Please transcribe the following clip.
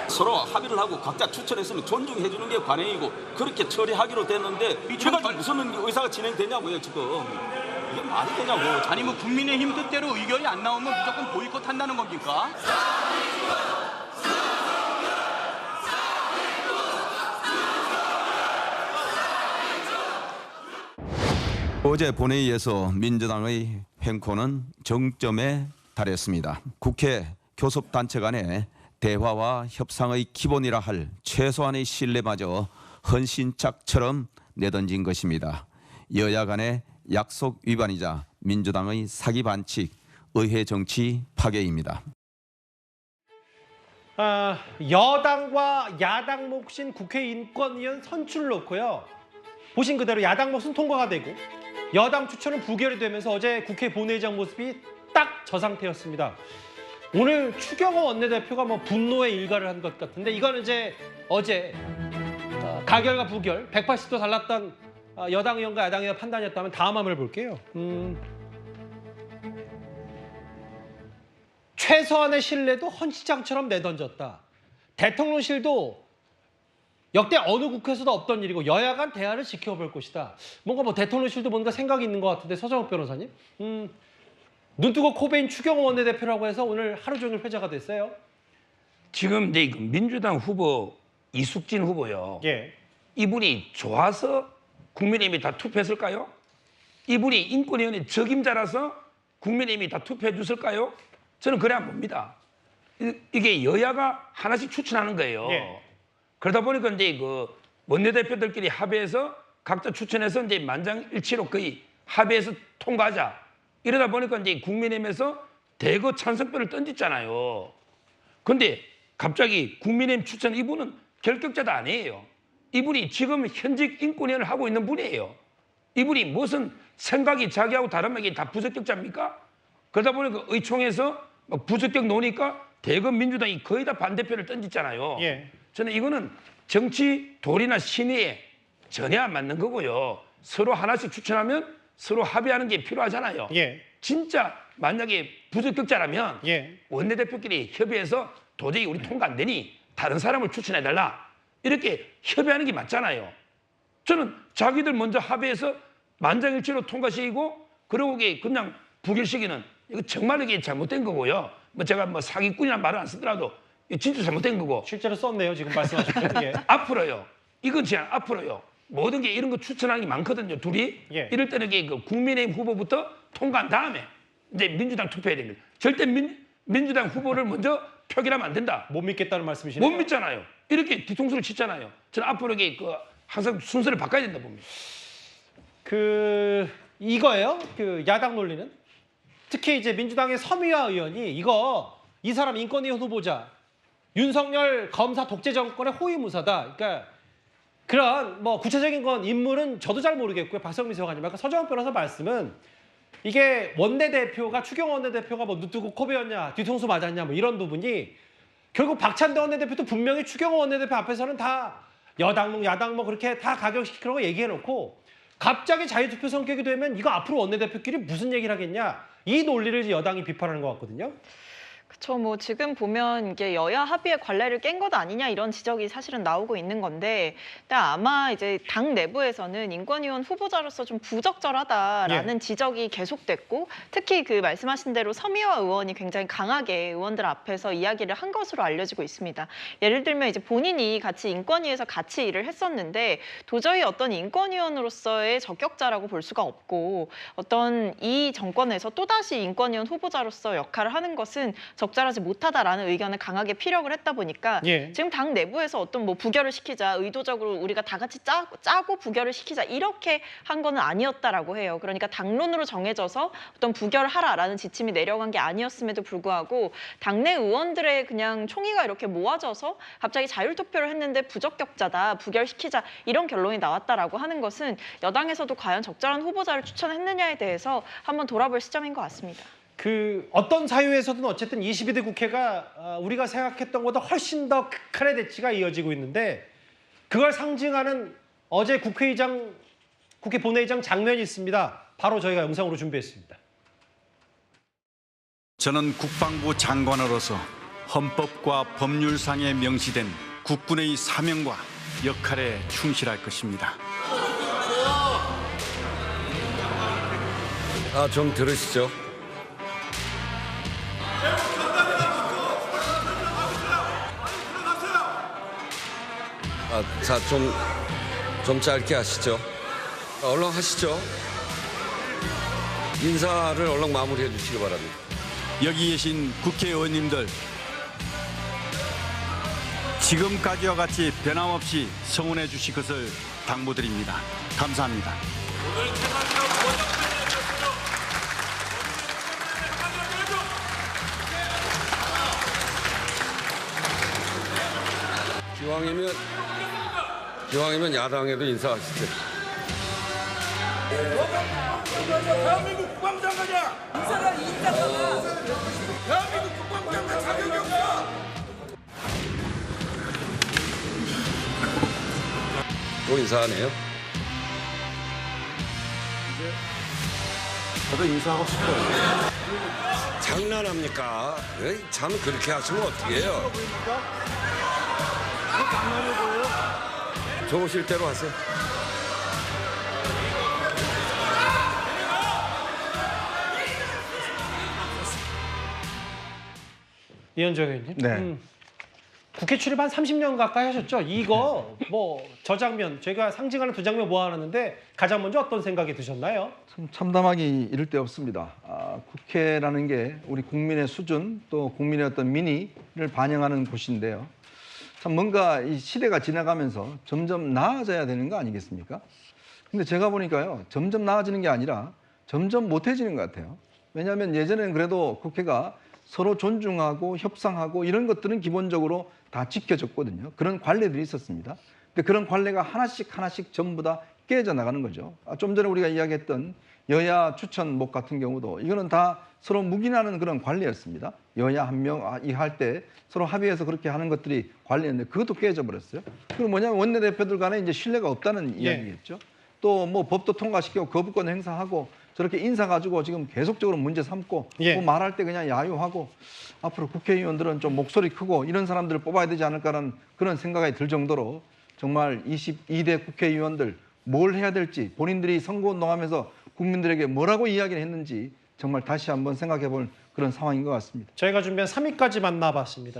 서로 합의를 하고 각자 추천했으면 존중해 주는 게 관행이고 그렇게 처리하기로 됐는데 제가 무슨 의사가 진행되냐고요 지금. 이게 말이 되냐고. 아니 뭐 국민의힘 뜻대로 의견이 안 나오면 무조건 보이콧한다는 겁니까? 어제 본회의에서 민주당의 횡포는 정점에 달했습니다. 국회 교섭단체 간의 대화와 협상의 기본이라 할 최소한의 신뢰마저 헌신짝처럼 내던진 것입니다. 여야 간의 약속 위반이자 민주당의 사기 반칙, 의회 정치 파괴입니다. 여당과 야당 몫인 국회인권위원 선출을 놓고요. 보신 그대로 야당 몫은 통과가 되고 여당 추천은 부결이 되면서 어제 국회 본회의장 모습이 딱 저 상태였습니다. 오늘 추경호 원내대표가 뭐 분노의 일가를 한 것 같은데 이건 이제 어제 가결과 부결 180도 달랐던 여당 의원과 야당 의원 판단이었다면 다음 화면을 볼게요. 최소한의 신뢰도 헌시장처럼 내던졌다. 대통령실도 역대 어느 국회에서도 없던 일이고 여야 간 대화를 지켜볼 것이다. 뭔가 뭐 대통령실도 뭔가 생각이 있는 것 같은데 서정욱 변호사님. 눈뜨고 코베인 추경호 원내대표라고 해서 오늘 하루 종일 회자가 됐어요. 지금 이제 민주당 후보 이숙진 후보요. 예. 이분이 좋아서 국민의힘이 다 투표했을까요? 이분이 인권위원회 적임자라서 국민의힘이 다 투표해 줬을까요? 저는 그래 안 봅니다. 이게 여야가 하나씩 추천하는 거예요. 예. 그러다 보니까 이제 그 원내대표들끼리 합의해서 각자 추천해서 이제 만장일치로 거의 합의해서 통과하자. 이러다 보니까 이제 국민의힘에서 대거 찬성표를 던졌잖아요. 근데 갑자기 국민의힘 추천 이분은 결격자도 아니에요. 이분이 지금 현직 인권위원을 하고 있는 분이에요. 이분이 무슨 생각이 자기하고 다르면 이게 다 부적격자입니까? 그러다 보니까 의총에서 부적격 놓으니까 대거 민주당이 거의 다 반대표를 던졌잖아요. 예. 저는 이거는 정치 도리나 신의에 전혀 안 맞는 거고요. 서로 하나씩 추천하면 서로 합의하는 게 필요하잖아요. 예. 진짜 만약에 부적격자라면 예. 원내대표끼리 협의해서 도저히 우리 통과 안 되니 다른 사람을 추천해달라. 이렇게 협의하는 게 맞잖아요. 저는 자기들 먼저 합의해서 만장일치로 통과시키고 그러고 이게 그냥 부결시키는 이거 정말 이게 잘못된 거고요. 뭐 제가 뭐 사기꾼이라는 말을 안 쓰더라도 진짜 잘못된 거고. 실제로 썼네요. 지금 말씀하신 게. 앞으로요. 이건 제가 앞으로요. 모든 게 이런 거 추천하는 게 많거든요. 둘이. 예. 이럴 때는 이게 그 국민의힘 후보부터 통과한 다음에 이제 민주당 투표해야 됩니다. 절대 민주당 후보를 먼저 표결하면 안 된다. 못 믿겠다는 말씀이시네요. 못 믿잖아요. 이렇게 뒤통수를 치잖아요. 저는 앞으로 이게 그 항상 순서를 바꿔야 된다 봅니다. 이거예요. 야당 논리는 특히 이제 민주당의 서미화 의원이 이 사람 인권위원 후보자 윤석열 검사 독재 정권의 호위무사다. 그러니까 그런 뭐 구체적인 건 인물은 저도 잘 모르겠고요. 박성민 서관님 아까 서정훈 변호사 말씀은 이게 원내대표가 추경호 원내대표가 뭐 눈뜨고 코베였냐 뒤통수 맞았냐 뭐 이런 부분이 결국 박찬대 원내대표도 분명히 추경호 원내대표 앞에서는 다 여당목 야당목 그렇게 다 가결시키라고 얘기해놓고 갑자기 자유투표 성격이 되면 이거 앞으로 원내대표끼리 무슨 얘기를 하겠냐 이 논리를 여당이 비판하는 것 같거든요. 그렇죠. 뭐 지금 보면 이게 여야 합의의 관례를 깬 것 아니냐 이런 지적이 사실은 나오고 있는 건데, 근데 아마 이제 당 내부에서는 인권위원 후보자로서 좀 부적절하다라는 지적이 계속됐고, 특히 그 말씀하신 대로 서미화 의원이 굉장히 강하게 의원들 앞에서 이야기를 한 것으로 알려지고 있습니다. 예를 들면 이제 본인이 같이 인권위에서 같이 일을 했었는데 도저히 어떤 인권위원으로서의 적격자라고 볼 수가 없고 어떤 이 정권에서 또다시 인권위원 후보자로서 역할을 하는 것은 적절하지 못하다라는 의견을 강하게 피력을 했다 보니까 지금 당 내부에서 어떤 뭐 부결을 시키자 의도적으로 우리가 다 같이 짜고 부결을 시키자 이렇게 한 거는 아니었다라고 해요. 그러니까 당론으로 정해져서 어떤 부결을 하라라는 지침이 내려간 게 아니었음에도 불구하고 당내 의원들의 그냥 총의가 이렇게 모아져서 갑자기 자율투표를 했는데 부적격자다 부결시키자 이런 결론이 나왔다라고 하는 것은 여당에서도 과연 적절한 후보자를 추천했느냐에 대해서 한번 돌아볼 시점인 것 같습니다. 어떤 사유에서든 어쨌든 22대 국회가 우리가 생각했던 것보다 훨씬 더 극한의 대치가 이어지고 있는데 그걸 상징하는 어제 국회 본회의장 장면이 있습니다. 바로 저희가 영상으로 준비했습니다. 저는 국방부 장관으로서 헌법과 법률상에 명시된 국군의 사명과 역할에 충실할 것입니다. 좀 들으시죠. 자, 좀 짧게 하시죠. 얼른 하시죠. 인사를 얼른 마무리해 주시기 바랍니다. 여기 계신 국회의원님들, 지금까지와 같이 변함없이 성원해 주실 것을 당부드립니다. 감사합니다. 기왕이면 야당에도 인사하시죠. 대한민국 국방장관이야. 인사가 인사가. 대한민국 국방장관 자격이 없어. 또 인사하네요. 저도 인사하고 싶어요. 장난합니까? 에이, 참 그렇게 하시면 어떡해요? 좋으실 대로 하세요. 이현정 의원님. 네. 국회 출입 한 30년 가까이 하셨죠? 이거 뭐 저 장면 저희가 상징하는 두 장면 모아놨는데 가장 먼저 어떤 생각이 드셨나요? 참 참담하기 이를 데 없습니다. 국회라는 게 우리 국민의 수준 또 국민의 어떤 민의를 반영하는 곳인데요. 참 뭔가 이 시대가 지나가면서 점점 나아져야 되는 거 아니겠습니까? 근데 제가 보니까요, 점점 나아지는 게 아니라 점점 못해지는 것 같아요. 왜냐하면 예전에는 그래도 국회가 서로 존중하고 협상하고 이런 것들은 기본적으로 다 지켜졌거든요. 그런 관례들이 있었습니다. 근데 그런 관례가 하나씩 전부 다 깨져 나가는 거죠. 좀 전에 우리가 이야기했던 여야 추천목 같은 경우도 이거는 다 서로 묵인하는 그런 관례였습니다. 여야 한 명 할 때 서로 합의해서 그렇게 하는 것들이 관례였는데 그것도 깨져 버렸어요. 그리고 뭐냐면 원내대표들 간에 이제 신뢰가 없다는 이야기겠죠. 또 뭐 법도 통과시키고 거부권 행사하고 저렇게 인사 가지고 지금 계속적으로 문제 삼고 뭐 말할 때 그냥 야유하고 앞으로 국회의원들은 좀 목소리 크고 이런 사람들을 뽑아야 되지 않을까라는 그런 생각이 들 정도로 정말 22대 국회의원들 뭘 해야 될지 본인들이 선거운동하면서 국민들에게 뭐라고 이야기를 했는지 정말 다시 한번 생각해 볼 그런 상황인 것 같습니다. 저희가 준비한 3위까지 만나봤습니다.